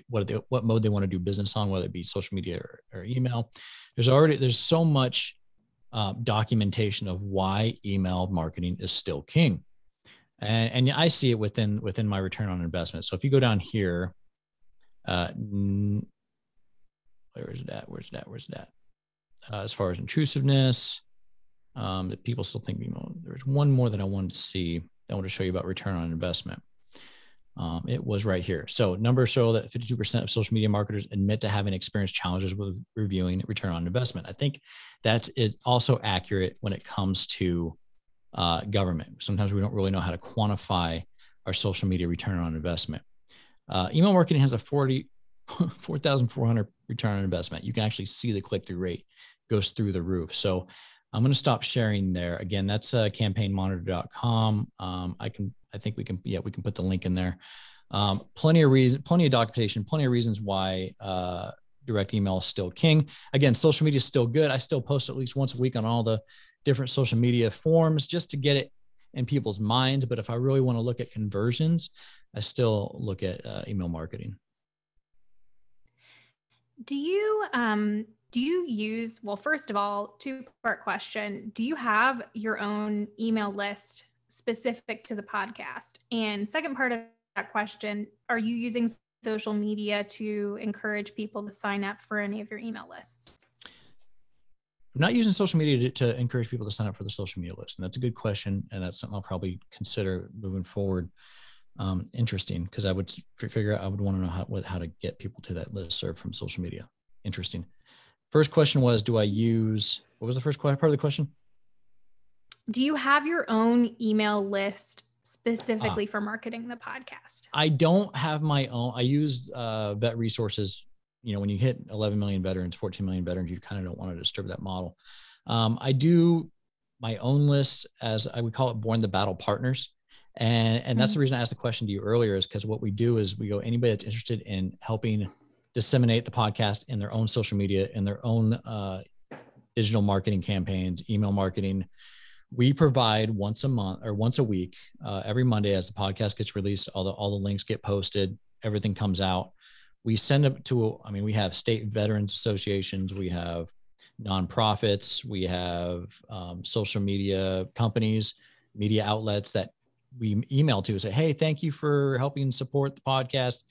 what mode they want to do business on, whether it be social media or email. There's so much documentation of why email marketing is still king. And I see it within my return on investment. So if you go down here, where's that? As far as intrusiveness, that people still think, there's one more that I wanted to see. I want to show you about return on investment. It was right here. So numbers show that 52% of social media marketers admit to having experienced challenges with reviewing return on investment. I think that's it also accurate when it comes to government. Sometimes we don't really know how to quantify our social media return on investment. Email marketing has a 4,400 return on investment. You can actually see the click-through rate goes through the roof. So I'm going to stop sharing there. Again, that's campaignmonitor.com. I think we can put the link in there. Plenty of documentation, plenty of reasons why direct email is still king. Again, social media is still good. I still post at least once a week on all the different social media forums just to get it in people's minds. But if I really want to look at conversions, I still look at email marketing. Do you use, well, first of all, two-part question. Do you have your own email list specific to the podcast? And second part of that question, are you using social media to encourage people to sign up for any of your email lists? I'm not using social media to encourage people to sign up for the social media list. And that's a good question. And that's something I'll probably consider moving forward. Interesting, because I would figure out, I would want to know how to get people to that listserv from social media. Interesting. First question was, do I use, what was the first part of the question? Do you have your own email list specifically for marketing the podcast? I don't have my own. I use vet resources. When you hit 11 million veterans, 14 million veterans, you kind of don't want to disturb that model. I do my own list, as I would call it, Born the Battle Partners. And that's the reason I asked the question to you earlier, is because what we do is we go, anybody that's interested in helping disseminate the podcast in their own social media, in their own digital marketing campaigns, email marketing, we provide once a month or once a week, every Monday as the podcast gets released, all the links get posted, everything comes out. We send it to, we have state veterans associations, we have nonprofits, we have social media companies, media outlets that we email to say, hey, thank you for helping support the podcast.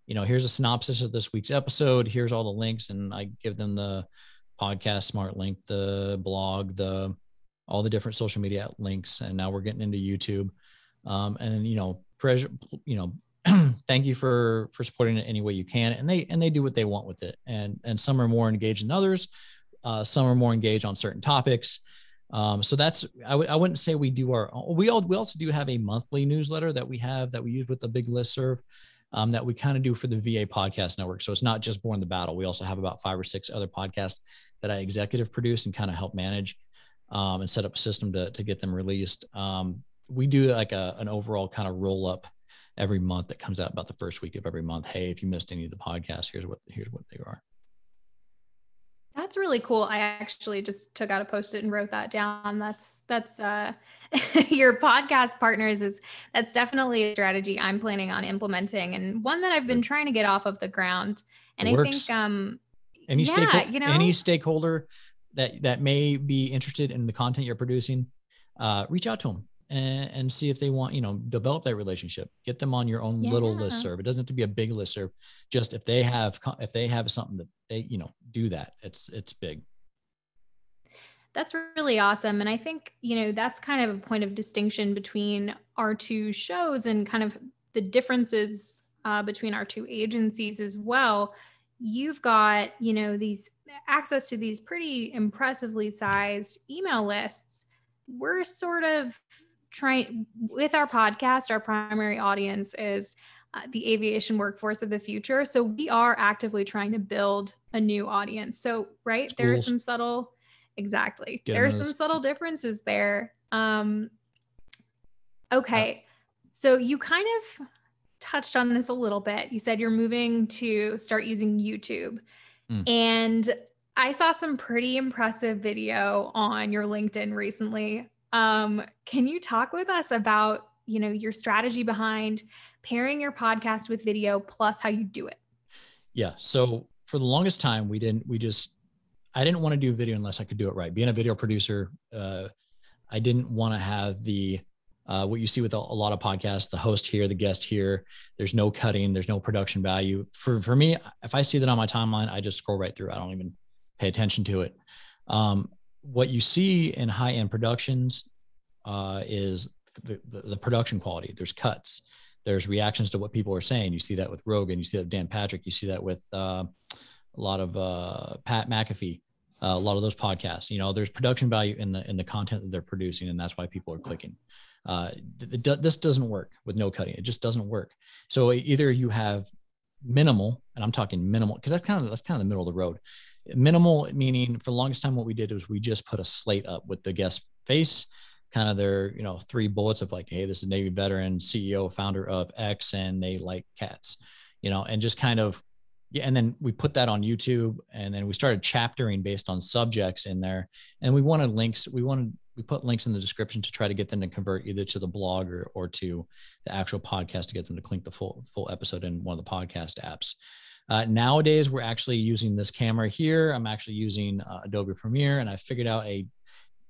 Here's a synopsis of this week's episode. Here's all the links. And I give them the podcast smart link, the blog, all the different social media links. And now we're getting into YouTube. Thank you for supporting it any way you can. And they do what they want with it. And some are more engaged than others. Some are more engaged on certain topics. So that's, I wouldn't say we do our own. We also do have a monthly newsletter that we use with the big listserv, that we kind of do for the VA podcast network. So it's not just Born the Battle. We also have about 5 or 6 other podcasts that I executive produce and kind of help manage, and set up a system to get them released. We do like an overall kind of roll up every month that comes out about the first week of every month. Hey, if you missed any of the podcasts, here's what they are. That's really cool. I actually just took out a Post-it and wrote that down. That's your podcast partners that's definitely a strategy I'm planning on implementing, and one that I've been trying to get off of the ground. And I think, any stakeholder that may be interested in the content you're producing, reach out to them. and see if they want, develop that relationship, get them on your own little listserv. It doesn't have to be a big listserv. Just if they have something that they, do that, it's big. That's really awesome. And I think, that's kind of a point of distinction between our two shows and kind of the differences between our two agencies as well. You've got, these access to these pretty impressively sized email lists. We're sort of trying with our podcast, our primary audience is the aviation workforce of the future. So we are actively trying to build a new audience. So, right, there are some subtle, there are some subtle differences there. Okay. So you kind of touched on this a little bit. You said you're moving to start using YouTube. And I saw some pretty impressive video on your LinkedIn recently. Can you talk with us about, your strategy behind pairing your podcast with video plus how you do it? Yeah. So for the longest time, I didn't want to do video unless I could do it right. Being a video producer, I didn't want to have what you see with a lot of podcasts, the host here, the guest here, there's no cutting, there's no production value. For me, if I see that on my timeline, I just scroll right through. I don't even pay attention to it. What you see in high-end productions is the production quality. There's cuts, there's reactions to what people are saying. You see that with Rogan, you see that with Dan Patrick, you see that with a lot of Pat McAfee, a lot of those podcasts. There's production value in the content that they're producing, and that's why people are clicking. This doesn't work with no cutting. It just doesn't work. So either you have minimal, and I'm talking minimal because that's kind of the middle of the road. Minimal meaning, for the longest time, what we did was we just put a slate up with the guest face, kind of their 3 bullets of like, hey, this is Navy veteran, CEO, founder of X, and they like cats, and just kind of. Yeah, and then we put that on YouTube, and then we started chaptering based on subjects in there. And we wanted links. We put links in the description to try to get them to convert either to the blog or to the actual podcast to get them to click the full episode in one of the podcast apps. Nowadays, we're actually using this camera here. I'm actually using Adobe Premiere, and I figured out a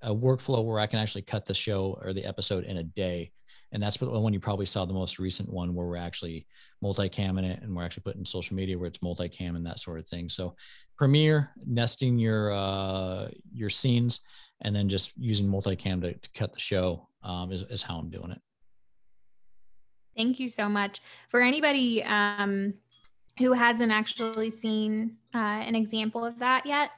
workflow where I can actually cut the show or the episode in a day. And that's the one you probably saw, the most recent one, where we're actually multicam in it, and we're actually putting social media where it's multicam and that sort of thing. So Premiere, nesting your scenes, and then just using multicam to cut the show is how I'm doing it. Thank you so much. For anybody who hasn't actually seen an example of that yet,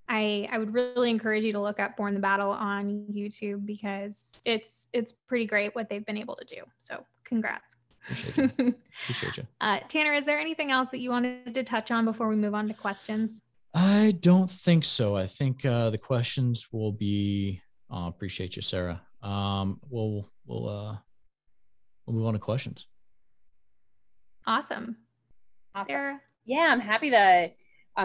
I would really encourage you to look up Born the Battle on YouTube, because it's pretty great what they've been able to do. So congrats. Appreciate you. Tanner, is there anything else that you wanted to touch on before we move on to questions? I don't think so. I think the questions will be, appreciate you, Sara. We'll move on to questions. Awesome. Sara? Yeah, I'm happy to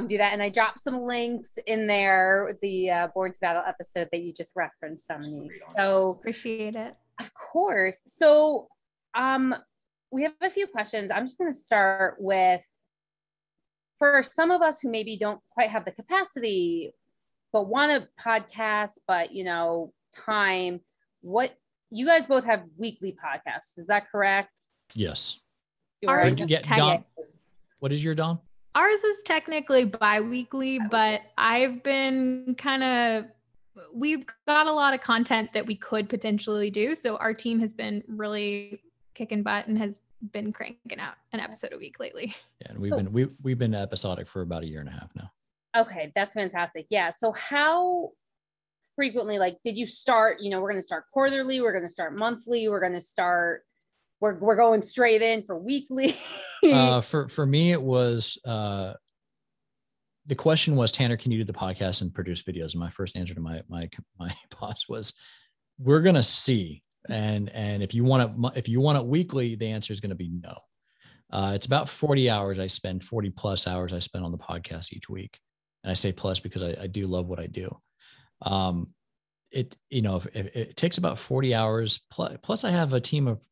do that. And I dropped some links in there, the Boards Battle episode that you just referenced, Dominique. So appreciate it. Of course. So we have a few questions. I'm just going to start with, for some of us who maybe don't quite have the capacity, but want to podcast, but time, what you guys both have weekly podcasts. Is that correct? Yes. Ours is Dom, what is your Dom? Ours is technically bi-weekly, but I've been we've got a lot of content that we could potentially do. So our team has been really kicking butt and has been cranking out an episode a week lately. Yeah, and we've been episodic for about 1.5 years now. Okay, that's fantastic. Yeah. So how frequently, did you start, we're going to start quarterly, we're going to start monthly, we're going going straight in for weekly? For me, it was, the question was, Tanner, can you do the podcast and produce videos? And my first answer to my boss was, we're going to see. And if you want it weekly, the answer is going to be no. It's about 40 hours I spend, 40 plus hours I spend on the podcast each week. And I say plus because I do love what I do. If it takes about 40 hours plus I have a team of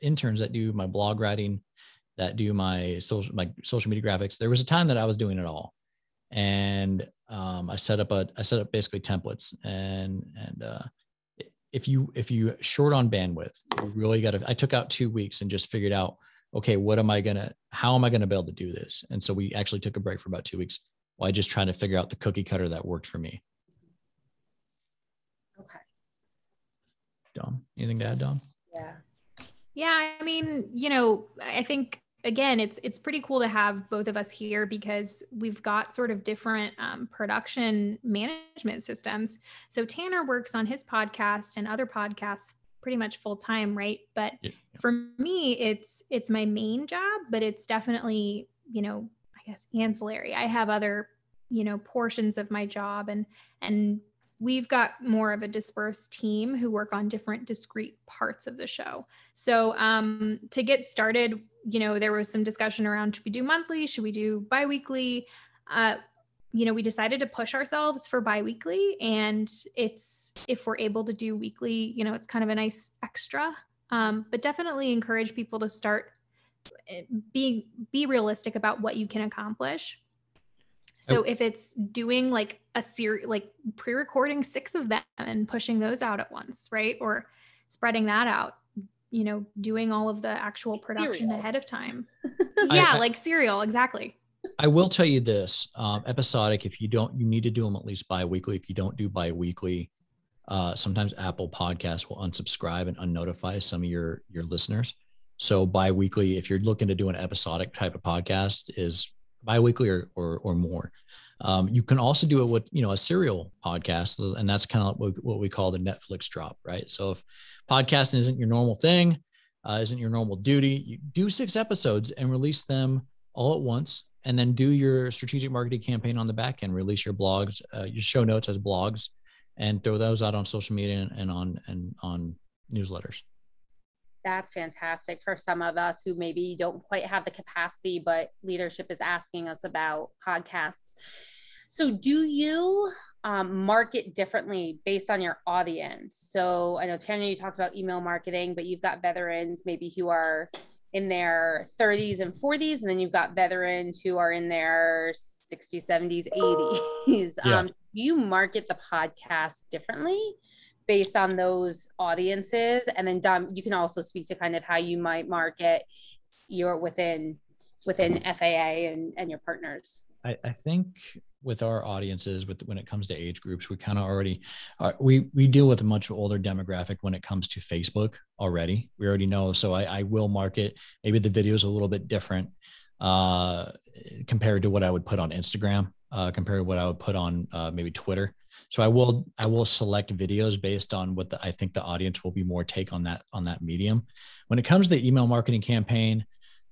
interns that do my blog writing, that do my social media graphics. There was a time that I was doing it all. And I set up basically templates, and if you short on bandwidth, you really got to, I took out 2 weeks and just figured out, okay, how am I going to be able to do this? And so we actually took a break for about 2 weeks while I just trying to figure out the cookie cutter that worked for me. Okay. Dom, anything to add, Dom? Yeah. Yeah, I mean, I think again, it's pretty cool to have both of us here because we've got sort of different production management systems. So Tanner works on his podcast and other podcasts pretty much full time, right? But for me, it's my main job, but it's definitely, I guess ancillary. I have other, portions of my job and we've got more of a dispersed team who work on different discrete parts of the show. So to get started, there was some discussion around, should we do monthly? Should we do biweekly? We decided to push ourselves for biweekly, and if we're able to do weekly, it's kind of a nice extra, but definitely encourage people to start be realistic about what you can accomplish. So if it's doing like a series, like pre-recording 6 of them and pushing those out at once, right? Or spreading that out, doing all of the actual production ahead of time. Yeah, like serial, exactly. I will tell you this, episodic, you need to do them at least bi-weekly. If you don't do bi-weekly, sometimes Apple Podcasts will unsubscribe and unnotify some of your listeners. So bi-weekly, if you're looking to do an episodic type of podcast, is bi-weekly or more. You can also do it with, a serial podcast, and that's kind of what we call the Netflix drop, right? So if podcasting isn't your normal thing, isn't your normal duty, you do 6 episodes and release them all at once, and then do your strategic marketing campaign on the back end, release your blogs, your show notes as blogs, and throw those out on social media and on newsletters. That's fantastic for some of us who maybe don't quite have the capacity, but leadership is asking us about podcasts. So do you market differently based on your audience? So I know, Tanner, you talked about email marketing, but you've got veterans maybe who are in their 30s and 40s, and then you've got veterans who are in their 60s, 70s, 80s. Yeah. Do you market the podcast differently based on those audiences? And then Dom, you can also speak to kind of how you might market your within FAA and your partners. I think with our audiences, when it comes to age groups, we kind of already, we deal with a much older demographic when it comes to Facebook already. We already know. So I will market, maybe the video is a little bit different compared to what I would put on Instagram, compared to what I would put on maybe Twitter. So I will select videos based on what I think the audience will be more take on that medium. When it comes to the email marketing campaign,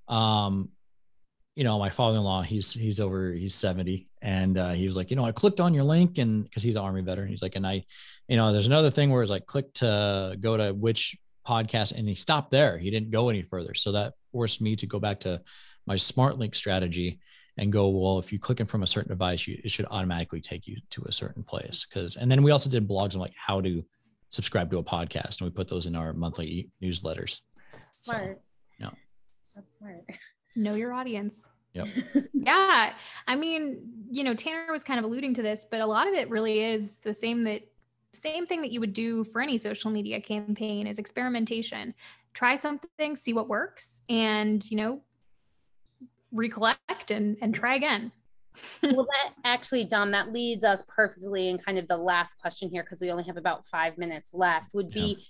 my father-in-law, he's 70, and he was like, I clicked on your link, and because he's an Army veteran, he's like, and I, there's another thing where it's like, click to go to which podcast, and he stopped there. He didn't go any further. So that forced me to go back to my smart link strategy and go, well, if you click in from a certain device, it should automatically take you to a certain place. And then we also did blogs on like how to subscribe to a podcast, and we put those in our monthly newsletters. Smart. So, yeah. That's smart. Know your audience. Yep. Yeah. I mean, Tanner was kind of alluding to this, but a lot of it really is the same thing that you would do for any social media campaign is experimentation. Try something, see what works, and, recollect and try again. Well, that actually, Dom, that leads us perfectly in kind of the last question here, because we only have about 5 minutes left, would be,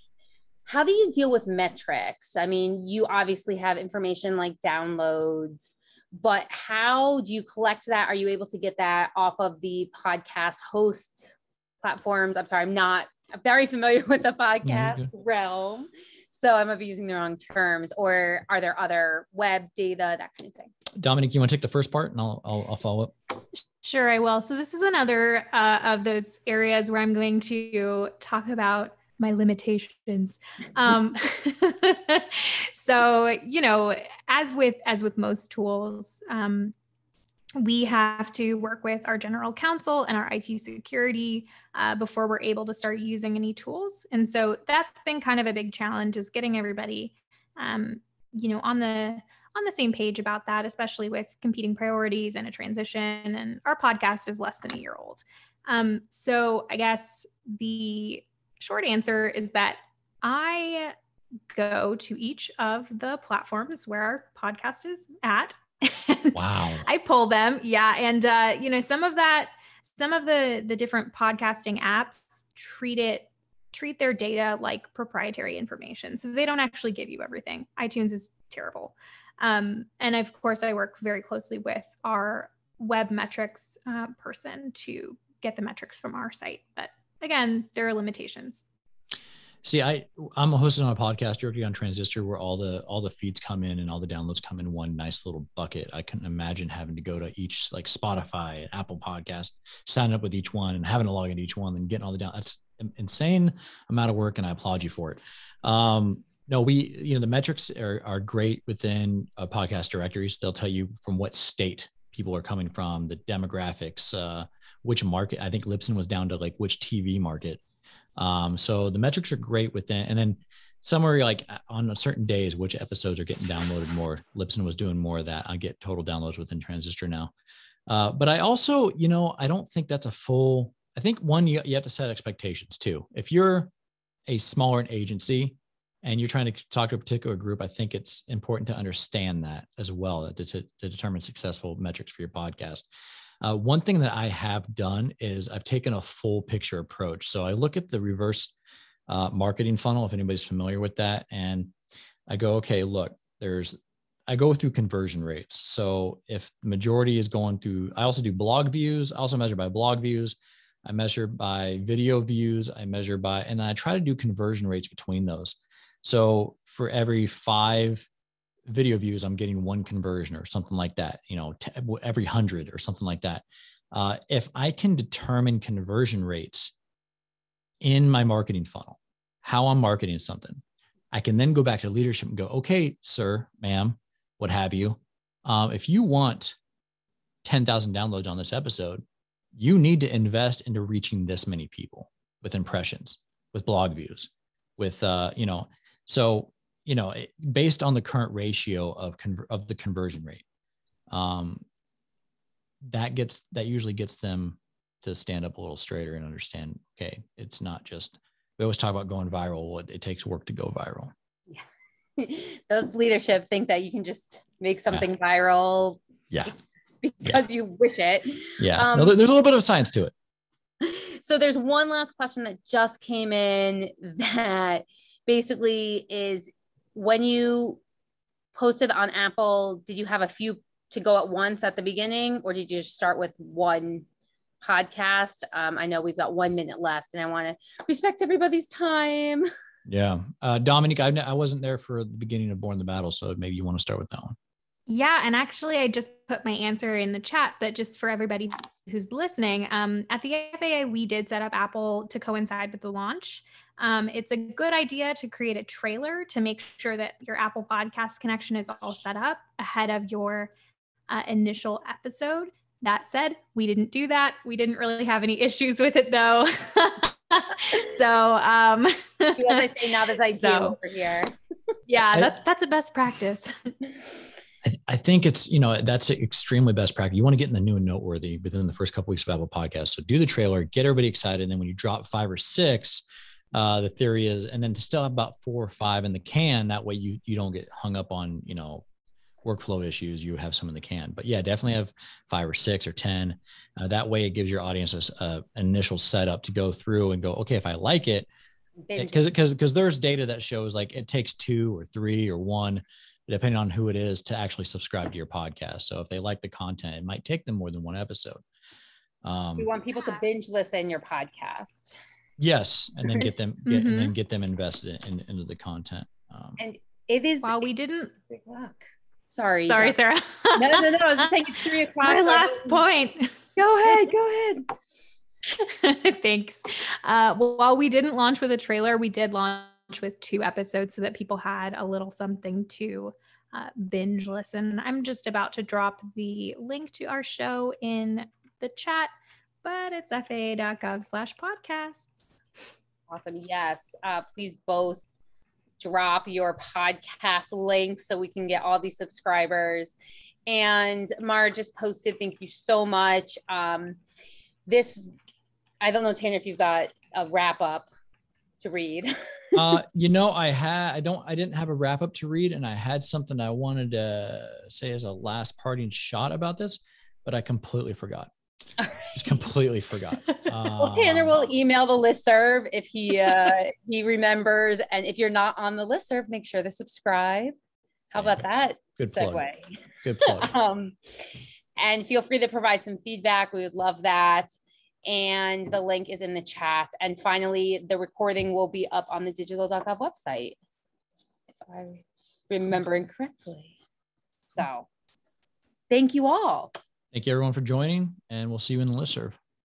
how do you deal with metrics? I mean, you obviously have information like downloads, but how do you collect that? Are you able to get that off of the podcast host platforms? I'm sorry, I'm very familiar with the podcast realm, so I might be using the wrong terms. Or are there other web data, that kind of thing? Dominique, you want to take the first part, and I'll follow up? Sure, I will. So this is another of those areas where I'm going to talk about my limitations. So, as with most tools, we have to work with our general counsel and our IT security before we're able to start using any tools. And so that's been kind of a big challenge, is getting everybody, on the same page about that, especially with competing priorities and a transition. And our podcast is less than a year old. So I guess short answer is that I go to each of the platforms where our podcast is at. And Wow. I pull them. Yeah. And, some of the different podcasting apps treat their data like proprietary information. So they don't actually give you everything. iTunes is terrible. And of course, I work very closely with our web metrics person to get the metrics from our site. But again, there are limitations. See, I'm hosting on a podcast directly on Transistor where all the feeds come in and all the downloads come in one nice little bucket. I couldn't imagine having to go to each, like Spotify, Apple Podcast, sign up with each one and having to log into each one and getting all the down. That's an insane amount of work, and I applaud you for it. No, the metrics are great within podcast directories. They'll tell you from what state people are coming from, the demographics, which market. I think Libsyn was down to like which TV market. So the metrics are great within, and then somewhere like on certain days, which episodes are getting downloaded more. Libsyn was doing more of that. I get total downloads within Transistor now. But I also, I don't think that's a full, I think one, you have to set expectations too. If you're a smaller agency and you're trying to talk to a particular group, I think it's important to understand that as well, to determine successful metrics for your podcast. One thing that I have done is I've taken a full picture approach. So I look at the reverse marketing funnel, if anybody's familiar with that. And I go, okay, look, I go through conversion rates. So if the majority is going through, I also do blog views. I also measure by blog views. I measure by video views. And I try to do conversion rates between those. So for every 5 video views, I'm getting 1 conversion or something like that, every 100 or something like that. If I can determine conversion rates in my marketing funnel, how I'm marketing something, I can then go back to leadership and go, okay, sir, ma'am, what have you. If you want 10,000 downloads on this episode, you need to invest into reaching this many people with impressions, with blog views, with, based on the current ratio of the conversion rate, that usually gets them to stand up a little straighter and understand, okay, it's not just, we always talk about going viral. It takes work to go viral. Yeah. Those leadership think that you can just make something viral. Yeah. Because you wish it. Yeah. No, there's a little bit of science to it. So there's one last question that just came in that basically is, when you posted on Apple, did you have a few to go at once at the beginning, or did you just start with one podcast? I know we've got 1 minute left and I want to respect everybody's time. Yeah. Dominique, I wasn't there for the beginning of Born the Battle, so maybe you want to start with that one. Yeah. And actually, I just put my answer in the chat, but just for everybody who's listening, at the FAA, we did set up Apple to coincide with the launch. It's a good idea to create a trailer to make sure that your Apple Podcast connection is all set up ahead of your initial episode. That said, we didn't do that. We didn't really have any issues with it though. So, as I say, not as ideal over here. Yeah, that's a best practice. I think it's, that's extremely best practice. You want to get in the new and noteworthy within the first couple weeks of Apple Podcasts. So do the trailer, get everybody excited. And then when you drop 5 or 6, the theory is, and then to still have about 4 or 5 in the can, that way you don't get hung up on, workflow issues. You have some in the can, but yeah, definitely have 5 or 6 or 10. That way it gives your audience an initial setup to go through and go, okay, if I like it, because there's data that shows like it takes 2 or 3 or 1, depending on who it is, to actually subscribe to your podcast. So if they like the content, it might take them more than 1 episode. We want people to binge listen your podcast. Yes, and then get them and then get them invested into the content. And it is while we didn't. Sorry, Sarah. No. I was just saying it's 3 o'clock. My last point. Go ahead. Thanks. While we didn't launch with a trailer, we did launch with 2 episodes so that people had a little something to binge listen. I'm just about to drop the link to our show in the chat, but it's faa.gov/podcasts. Awesome. Yes. Please both drop your podcast link so we can get all these subscribers. And Mara just posted, thank you so much. I don't know, Tanner, if you've got a wrap up to read? I didn't have a wrap up to read, and I had something I wanted to say as a last parting shot about this, but I completely forgot. Just completely forgot. Well, Tanner will email the listserv if he remembers, and if you're not on the listserv, make sure to subscribe. How about that? Good segue? Plug. Good plug. And feel free to provide some feedback. We would love that. And the link is in the chat. And finally, the recording will be up on the Digitalgov website, if I remember incorrectly. So thank you all. Thank you everyone for joining, and we'll see you in the listserv.